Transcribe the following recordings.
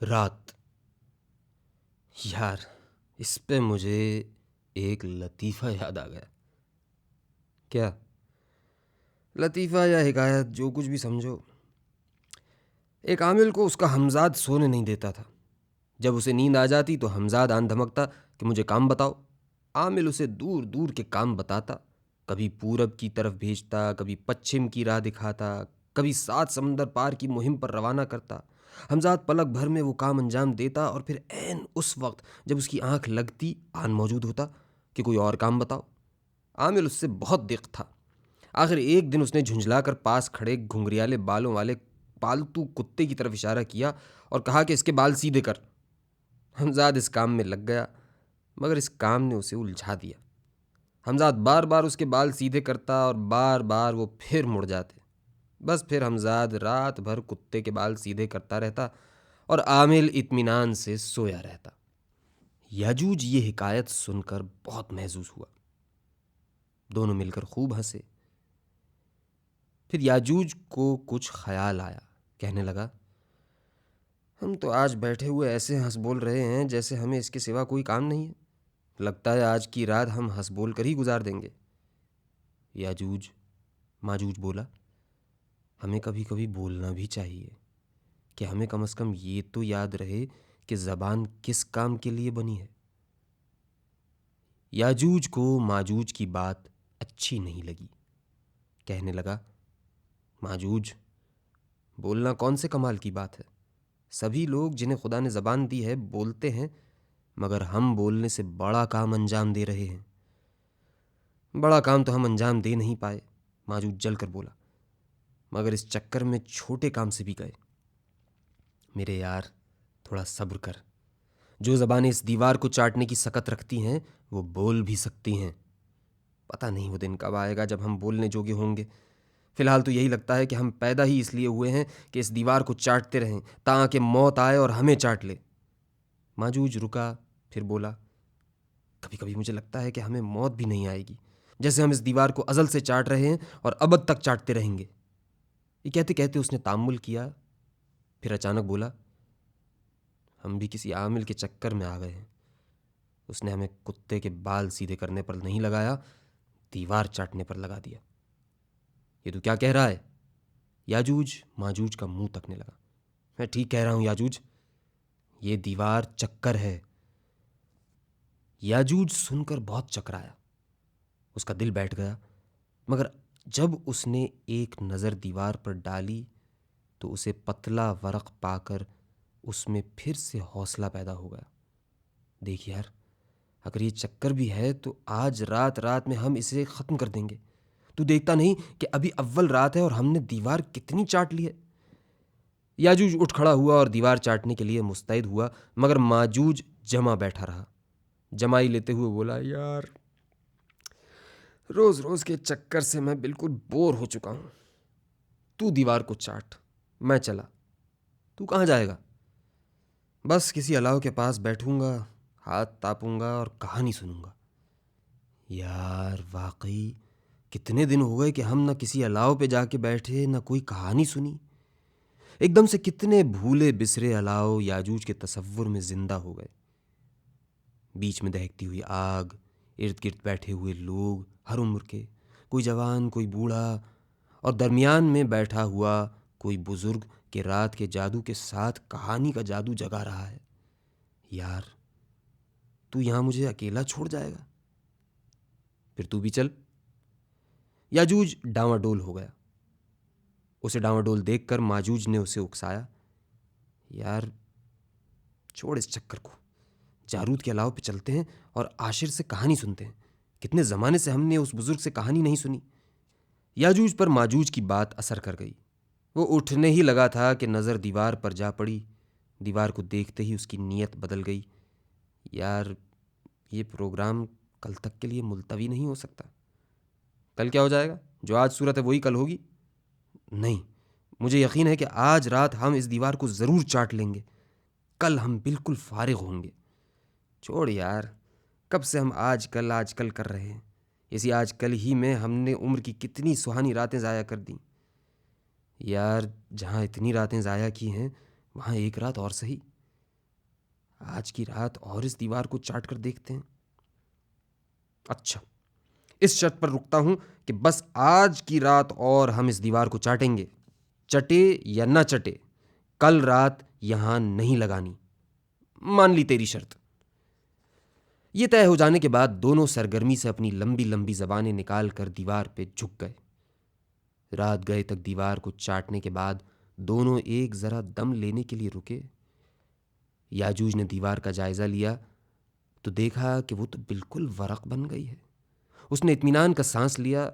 रात। यार, इस पे मुझे एक लतीफ़ा याद आ गया। क्या लतीफ़ा या हिकायत, जो कुछ भी समझो। एक आमिल को उसका हमजाद सोने नहीं देता था। जब उसे नींद आ जाती तो हमजाद आन धमकता कि मुझे काम बताओ। आमिल उसे दूर दूर के काम बताता। कभी पूरब की तरफ भेजता, कभी पश्चिम की राह दिखाता, कभी 7 समंदर पार की मुहिम पर रवाना करता। हमजाद पलक भर में वो काम अंजाम देता और फिर ऐन उस वक्त जब उसकी आंख लगती, आन मौजूद होता कि कोई और काम बताओ। आमिल उससे बहुत दिक था। आखिर एक दिन उसने झुंझलाकर पास खड़े घुंघरियाले बालों वाले पालतू कुत्ते की तरफ इशारा किया और कहा कि इसके बाल सीधे कर। हमजाद इस काम में लग गया, मगर इस काम ने उसे उलझा दिया। हमजाद बार बार उसके बाल सीधे करता और बार बार वो फिर मुड़ जाते। बस फिर हमजाद रात भर कुत्ते के बाल सीधे करता रहता और आमिल इत्मीनान से सोया रहता। याजूज ये हिकायत सुनकर बहुत महजूज हुआ। दोनों मिलकर खूब हंसे। फिर याजूज को कुछ ख्याल आया। कहने लगा, हम तो आज बैठे हुए ऐसे हंस बोल रहे हैं जैसे हमें इसके सिवा कोई काम नहीं है। लगता है आज की रात हम हंस बोल कर ही गुजार देंगे। याजूज माजूज बोला, हमें कभी कभी बोलना भी चाहिए कि हमें कम से कम ये तो याद रहे कि ज़बान किस काम के लिए बनी है। याजूज को माजूज की बात अच्छी नहीं लगी। कहने लगा, माजूज, बोलना कौन से कमाल की बात है। सभी लोग जिन्हें खुदा ने ज़बान दी है बोलते हैं, मगर हम बोलने से बड़ा काम अंजाम दे रहे हैं। बड़ा काम तो हम अंजाम दे नहीं पाए, माजूज जल कर बोला, मगर इस चक्कर में छोटे काम से भी गए। मेरे यार, थोड़ा सब्र कर। जो ज़बानें इस दीवार को चाटने की सकत रखती हैं वो बोल भी सकती हैं। पता नहीं वो दिन कब आएगा जब हम बोलने जोगे होंगे। फिलहाल तो यही लगता है कि हम पैदा ही इसलिए हुए हैं कि इस दीवार को चाटते रहें ताकि मौत आए और हमें चाट ले। माजूज रुका, फिर बोला, कभी कभी मुझे लगता है कि हमें मौत भी नहीं आएगी, जैसे हम इस दीवार को अज़ल से चाट रहे हैं और अबद तक चाटते रहेंगे। ये कहते कहते उसने तामुल किया, फिर अचानक बोला, हम भी किसी आमिल के चक्कर में आ गए हैं। उसने हमें कुत्ते के बाल सीधे करने पर नहीं लगाया, दीवार चाटने पर लगा दिया। ये तू क्या कह रहा है? याजूज माजूज का मुंह तकने लगा। मैं ठीक कह रहा हूं याजूज, ये दीवार चक्कर है। याजूज सुनकर बहुत चकराया। उसका दिल बैठ गया, मगर जब उसने एक नज़र दीवार पर डाली तो उसे पतला वरक पाकर उसमें फिर से हौसला पैदा हो गया। देख यार, अगर ये चक्कर भी है तो आज रात रात में हम इसे ख़त्म कर देंगे। तू देखता नहीं कि अभी अव्वल रात है और हमने दीवार कितनी चाट ली है। याजूज उठ खड़ा हुआ और दीवार चाटने के लिए मुस्तैद हुआ, मगर माजूज जमा बैठा रहा। जमाई लेते हुए बोला, यार, रोज़ रोज़ के चक्कर से मैं बिल्कुल बोर हो चुका हूँ। तू दीवार को चाट, मैं चला। तू कहाँ जाएगा? बस किसी अलाव के पास बैठूंगा, हाथ तापूंगा और कहानी सुनूंगा। यार, वाकई कितने दिन हो गए कि हम न किसी अलाव पे जाके बैठे, न कोई कहानी सुनी। एकदम से कितने भूले बिसरे अलाव याजूज के तसव्वुर में जिंदा हो गए। बीच में दहकती हुई आग, इर्द गिर्द बैठे हुए लोग, हर उम्र के, कोई जवान, कोई बूढ़ा, और दरमियान में बैठा हुआ कोई बुजुर्ग के रात के जादू के साथ कहानी का जादू जगा रहा है। यार, तू यहां मुझे अकेला छोड़ जाएगा? फिर तू भी चल। याजूज डांवाडोल हो गया। उसे डांवाडोल देखकर माजूज ने उसे उकसाया, यार, छोड़ इस चक्कर को, जारूद के अलाव पे चलते हैं और आशिर से कहानी सुनते हैं। कितने ज़माने से हमने उस बुजुर्ग से कहानी नहीं सुनी। याजूज पर माजूज की बात असर कर गई। वो उठने ही लगा था कि नज़र दीवार पर जा पड़ी। दीवार को देखते ही उसकी नीयत बदल गई। यार, ये प्रोग्राम कल तक के लिए मुलतवी नहीं हो सकता। कल क्या हो जाएगा? जो आज सूरत है वही कल होगी? नहीं, मुझे यकीन है कि आज रात हम इस दीवार को ज़रूर चाट लेंगे। कल हम बिल्कुल फारिग होंगे। छोड़ यार, कब से हम आजकल कर रहे हैं। इसी आजकल ही में हमने उम्र की कितनी सुहानी रातें ज़ाया कर दी। यार, जहाँ इतनी रातें ज़ाया की हैं वहाँ एक रात और सही। आज की रात और इस दीवार को चाट कर देखते हैं। अच्छा, इस शर्त पर रुकता हूं कि बस आज की रात और हम इस दीवार को चाटेंगे, चटे या ना चटे, कल रात यहां नहीं लगानी। मान ली तेरी शर्त। ये तय हो जाने के बाद दोनों सरगर्मी से अपनी लंबी लंबी जबानें निकाल कर दीवार पे झुक गए। रात गए तक दीवार को चाटने के बाद दोनों एक जरा दम लेने के लिए रुके। याजूज ने दीवार का जायजा लिया तो देखा कि वो तो बिल्कुल वरक बन गई है। उसने इत्मीनान का सांस लिया,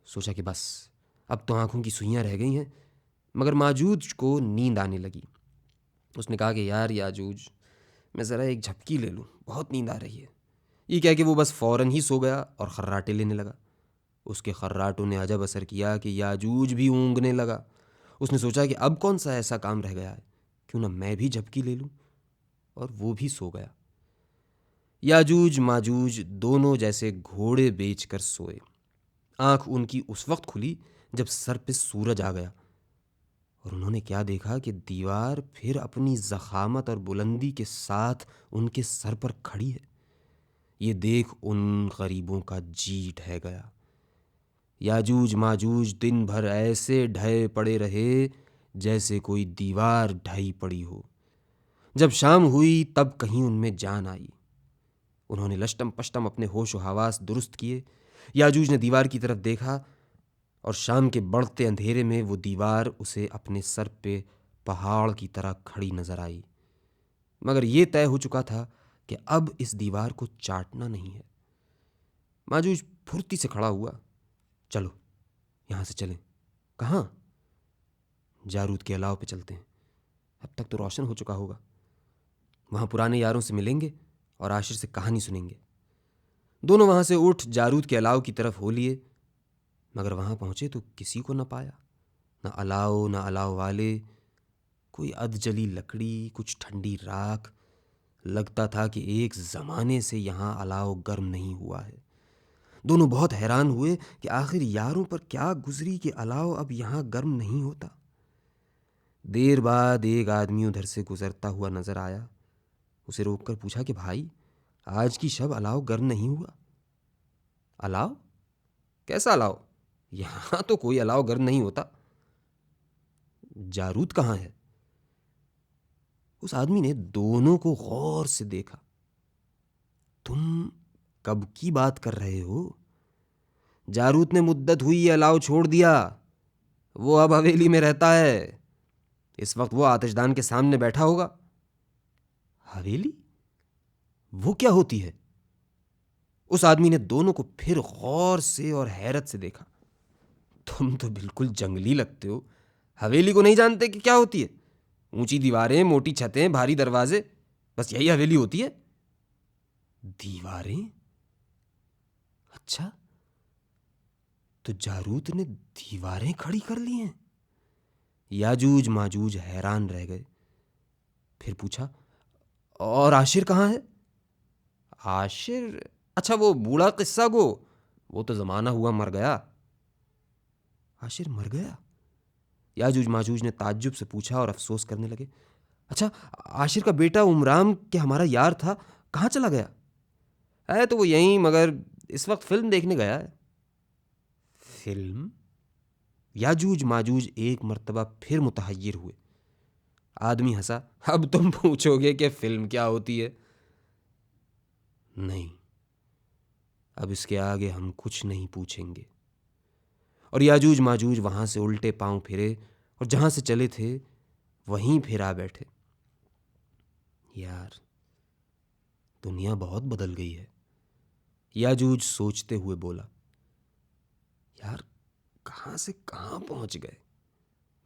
सोचा कि बस अब तो आंखों की सुइयां रह गई हैं। मगर माजूज को नींद आने लगी। उसने कहा कि यार याजूज, मैं ज़रा एक झपकी ले लूँ, बहुत नींद आ रही है। ये कह के वो बस फ़ौरन ही सो गया और खर्राटे लेने लगा। उसके खर्राटों ने अजब असर किया कि याजूज भी ऊँघने लगा। उसने सोचा कि अब कौन सा ऐसा काम रह गया है, क्यों ना मैं भी झपकी ले लूँ, और वो भी सो गया। याजूज माजूज दोनों जैसे घोड़े बेचकर सोए। आंख उनकी उस वक्त खुली जब सर पे सूरज आ गया और उन्होंने क्या देखा कि दीवार फिर अपनी ज़खामत और बुलंदी के साथ उनके सर पर खड़ी है। ये देख उन गरीबों का जी ढह गया। याजूज माजूज दिन भर ऐसे ढहे पड़े रहे जैसे कोई दीवार ढही पड़ी हो। जब शाम हुई तब कहीं उनमें जान आई। उन्होंने लष्टम पष्टम अपने होश व हवास दुरुस्त किए। याजूज ने दीवार की तरफ देखा और शाम के बढ़ते अंधेरे में वो दीवार उसे अपने सर पे पहाड़ की तरह खड़ी नजर आई। मगर ये तय हो चुका था कि अब इस दीवार को चाटना नहीं है। माजूज फुर्ती से खड़ा हुआ। चलो यहां से चलें। कहाँ? जारूद के अलाव पे चलते हैं, अब तक तो रोशन हो चुका होगा। वहां पुराने यारों से मिलेंगे और आशिर से कहानी सुनेंगे। दोनों वहां से उठ जारूद के अलाव की तरफ हो लिए। मगर वहां पहुंचे तो किसी को न पाया, न अलाव न अलाव वाले। कोई अधजली लकड़ी, कुछ ठंडी राख। लगता था कि एक जमाने से यहां अलाव गर्म नहीं हुआ है। दोनों बहुत हैरान हुए कि आखिर यारों पर क्या गुजरी कि अलाव अब यहां गर्म नहीं होता। देर बाद एक आदमी उधर से गुजरता हुआ नजर आया। उसे रोककर पूछा कि भाई, आज की शब अलाव गर्म नहीं हुआ? अलाव? कैसा अलाव? यहां तो कोई अलाव गर्म नहीं होता। जारूद कहाँ है? उस आदमी ने दोनों को गौर से देखा। तुम कब की बात कर रहे हो? जारूद ने मुद्दत हुई ये अलाव छोड़ दिया। वो अब हवेली में रहता है। इस वक्त वो आतिशदान के सामने बैठा होगा। हवेली? वो क्या होती है? उस आदमी ने दोनों को फिर गौर से और हैरत से देखा। तुम तो बिल्कुल जंगली लगते हो। हवेली को नहीं जानते कि क्या होती है? ऊंची दीवारें, मोटी छतें, भारी दरवाजे, बस यही हवेली होती है। दीवारें? अच्छा, तो जारूद ने दीवारें खड़ी कर ली हैं। याजूज माजूज हैरान रह गए। फिर पूछा, और आशिर कहाँ है? आशिर? अच्छा, वो बूढ़ा किस्सा गो, वो तो जमाना हुआ मर गया। आशिर मर गया? याजूज माजूज ने ताज्जुब से पूछा और अफसोस करने लगे। अच्छा, आशिर का बेटा उमराम के हमारा यार था, कहाँ चला गया? है तो वो यहीं, मगर इस वक्त फिल्म देखने गया है। फिल्म? याजूज माजूज एक मर्तबा फिर मुतहय्यर हुए। आदमी हंसा। अब तुम पूछोगे कि फिल्म क्या होती है? नहीं, अब इसके आगे हम कुछ नहीं पूछेंगे। और याजूज माजूज वहां से उल्टे पांव फिरे और जहां से चले थे वहीं फिर आ बैठे। यार, दुनिया बहुत बदल गई है, याजूज सोचते हुए बोला। यार, कहां से कहां पहुंच गए?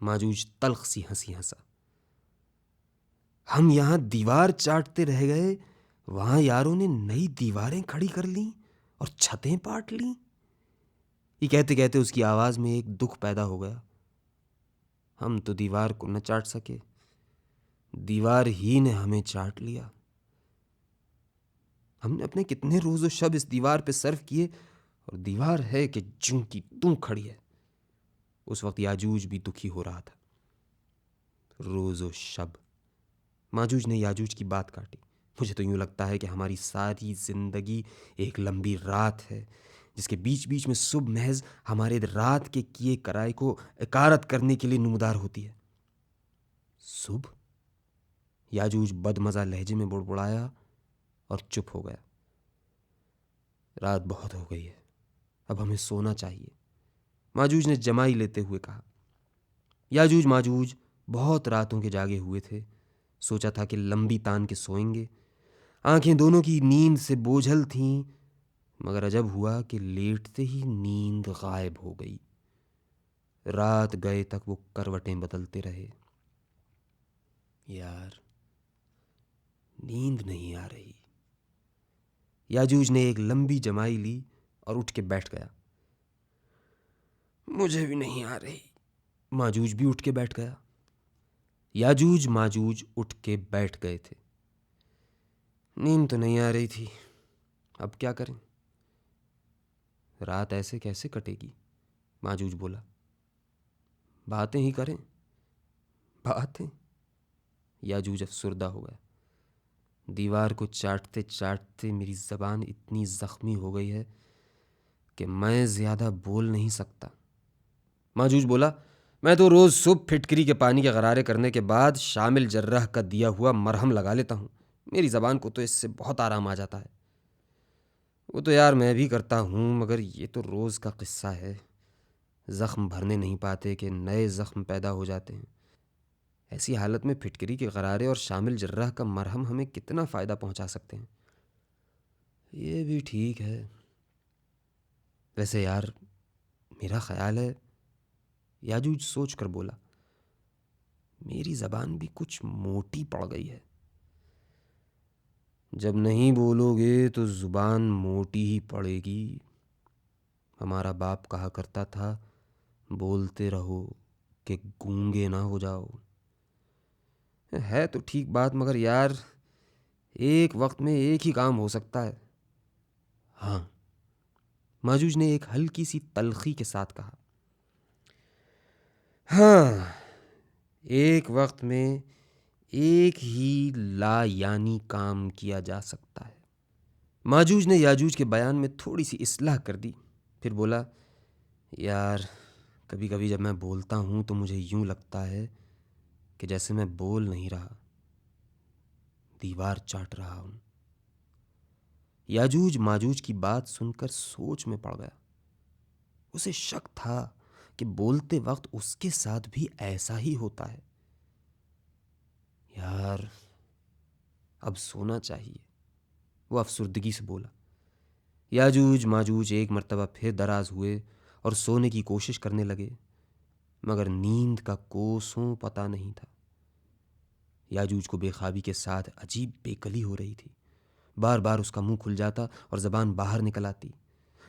माजूज तल्ख सी हंसी हंसा। हम यहां दीवार चाटते रह गए, वहां यारों ने नई दीवारें खड़ी कर लीं और छतें पाट लीं। ये कहते कहते उसकी आवाज में एक दुख पैदा हो गया। हम तो दीवार को न चाट सके, दीवार ही ने हमें चाट लिया। हमने अपने कितने रोज़ो शब इस दीवार पे सर्फ किए और दीवार है कि जूं की तूं खड़ी है। उस वक्त याजूज भी दुखी हो रहा था। रोज़ो शब, माजूज ने याजूज की बात काटी। मुझे तो यूँ लगता है कि हमारी सारी ज़िंदगी एक लंबी रात है, जिसके बीच बीच में सुबह महज हमारे रात के किए कराए को इकारत करने के लिए नमूदार होती है। सुबह? याजूज बदमज़ा लहजे में बुड़बुड़ाया और चुप हो गया। रात बहुत हो गई है, अब हमें सोना चाहिए, माजूज ने जमाई लेते हुए कहा। याजूज माजूज बहुत रातों के जागे हुए थे। सोचा था कि लंबी तान के सोएंगे। आंखें दोनों की नींद से बोझल थीं, मगर अजब हुआ कि लेटते ही नींद गायब हो गई। रात गए तक वो करवटें बदलते रहे। यार, नींद नहीं आ रही। याजूज ने एक लंबी जमाई ली और उठ के बैठ गया। मुझे भी नहीं आ रही। माजूज भी उठ के बैठ गया। याजूज माजूज उठ के बैठ गए थे। नींद तो नहीं आ रही थी, अब क्या करें? रात ऐसे कैसे कटेगी? माजूज बोला। बातें ही करें। बातें? याजूज अफसुर्दा हो गया। दीवार को चाटते चाटते मेरी ज़बान इतनी ज़ख्मी हो गई है कि मैं ज़्यादा बोल नहीं सकता। माजूज बोला, मैं तो रोज़ सुबह फिटकरी के पानी के गरारे करने के बाद शामिल जर्राह का दिया हुआ मरहम लगा लेता हूँ। मेरी ज़बान को तो इससे बहुत आराम आ जाता है। वो तो यार मैं भी करता हूँ, मगर ये तो रोज़ का किस्सा है। ज़ख्म भरने नहीं पाते कि नए ज़ख्म पैदा हो जाते हैं। ऐसी हालत में फिटकरी के गरारे और शामिल जर्राह का मरहम हमें कितना फ़ायदा पहुँचा सकते हैं। ये भी ठीक है। वैसे यार, मेरा ख्याल है, याजूज सोच कर बोला, मेरी ज़बान भी कुछ मोटी पड़ गई है। जब नहीं बोलोगे तो ज़ुबान मोटी ही पड़ेगी। हमारा बाप कहा करता था, बोलते रहो कि गूंगे ना हो जाओ। है तो ठीक बात, मगर यार एक वक्त में एक ही काम हो सकता है। हाँ, माजूज ने एक हल्की सी तलखी के साथ कहा। हाँ, एक वक्त में एक ही ला यानी काम किया जा सकता है। माजूज ने याजूज के बयान में थोड़ी सी इस्लाह कर दी। फिर बोला, यार कभी कभी जब मैं बोलता हूँ तो मुझे यूँ लगता है कि जैसे मैं बोल नहीं रहा, दीवार चाट रहा हूँ। याजूज माजूज की बात सुनकर सोच में पड़ गया। उसे शक था कि बोलते वक्त उसके साथ भी ऐसा ही होता है। यार, अब सोना चाहिए, वो अफसुर्दगी से बोला। याजूज माजूज एक मर्तबा फिर दराज हुए और सोने की कोशिश करने लगे, मगर नींद का कोसों पता नहीं था। याजूज को बेख्वाबी के साथ अजीब बेकली हो रही थी। बार बार उसका मुंह खुल जाता और ज़बान बाहर निकल आती।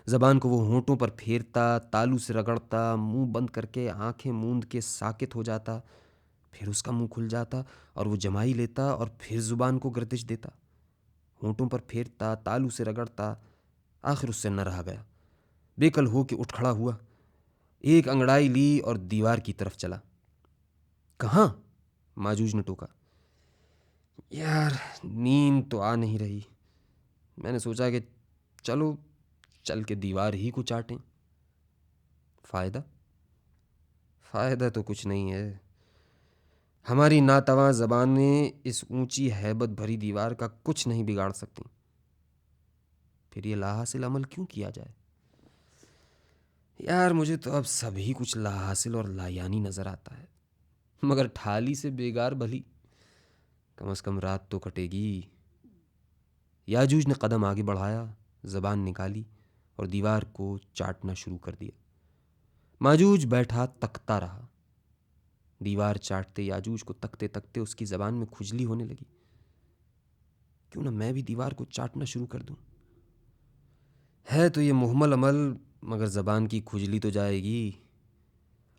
ज़बान को वो होंठों पर फेरता, तालू से रगड़ता, मुंह बंद करके आंखें मूंद के साकित हो जाता। फिर उसका मुंह खुल जाता और वो जमाई लेता और फिर ज़ुबान को गर्दिश देता। होंठों पर फेरता, तालू से रगड़ता। आखिर उससे न रहा गया। बेकल हो के उठ खड़ा हुआ, एक अंगड़ाई ली और दीवार की तरफ चला। कहाँ? माजूज ने टोका। यार, नींद तो आ नहीं रही। मैंने सोचा कि चलो चल के दीवार ही को चाटें। फ़ायदा? फ़ायदा तो कुछ नहीं है। हमारी नातवां ज़बानें इस ऊंची हैबत भरी दीवार का कुछ नहीं बिगाड़ सकती। फिर ये लाहासिल अमल क्यों किया जाए? यार, मुझे तो अब सभी कुछ लाहासिल और लायानी नज़र आता है, मगर ठाली से बेगार भली। कम से कम रात तो कटेगी। याजूज ने कदम आगे बढ़ाया, ज़बान निकाली और दीवार को चाटना शुरू कर दिया। माजूज बैठा तकता रहा। दीवार चाटते याजूज को तकते तकते उसकी ज़बान में खुजली होने लगी। क्यों ना मैं भी दीवार को चाटना शुरू कर दूं? है तो ये मुहम्मल अमल, मगर ज़बान की खुजली तो जाएगी।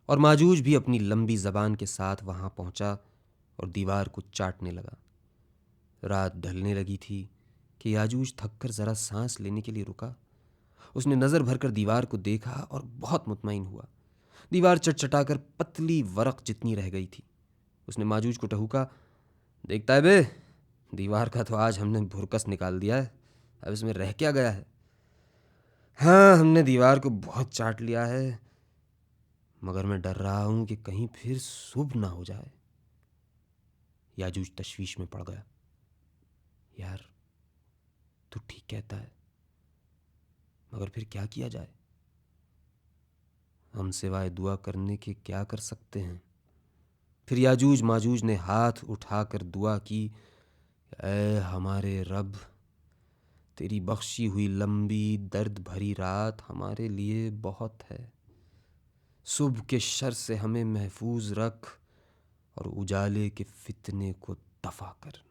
और माजूज भी अपनी लंबी ज़बान के साथ वहाँ पहुँचा और दीवार को चाटने लगा। रात ढलने लगी थी कि याजूज थककर ज़रा सांस लेने के लिए रुका। उसने नज़र भरकर दीवार को देखा और बहुत मुतमईन हुआ। दीवार चटचटाकर पतली वरक जितनी रह गई थी। उसने माजूज को टहूका, देखता है बे, दीवार का तो आज हमने भुरकस निकाल दिया है, अब इसमें रह क्या गया है। हाँ, हमने दीवार को बहुत चाट लिया है, मगर मैं डर रहा हूं कि कहीं फिर शुभ ना हो जाए। याजूज तशवीश में पड़ गया। यार, तू ठीक कहता है, मगर फिर क्या किया जाए। हम सिवाय दुआ करने के क्या कर सकते हैं। फिर याजूज माजूज ने हाथ उठाकर दुआ की, ऐ हमारे रब, तेरी बख्शी हुई लंबी दर्द भरी रात हमारे लिए बहुत है। सुबह के शर से हमें महफूज रख और उजाले के फितने को दफा कर।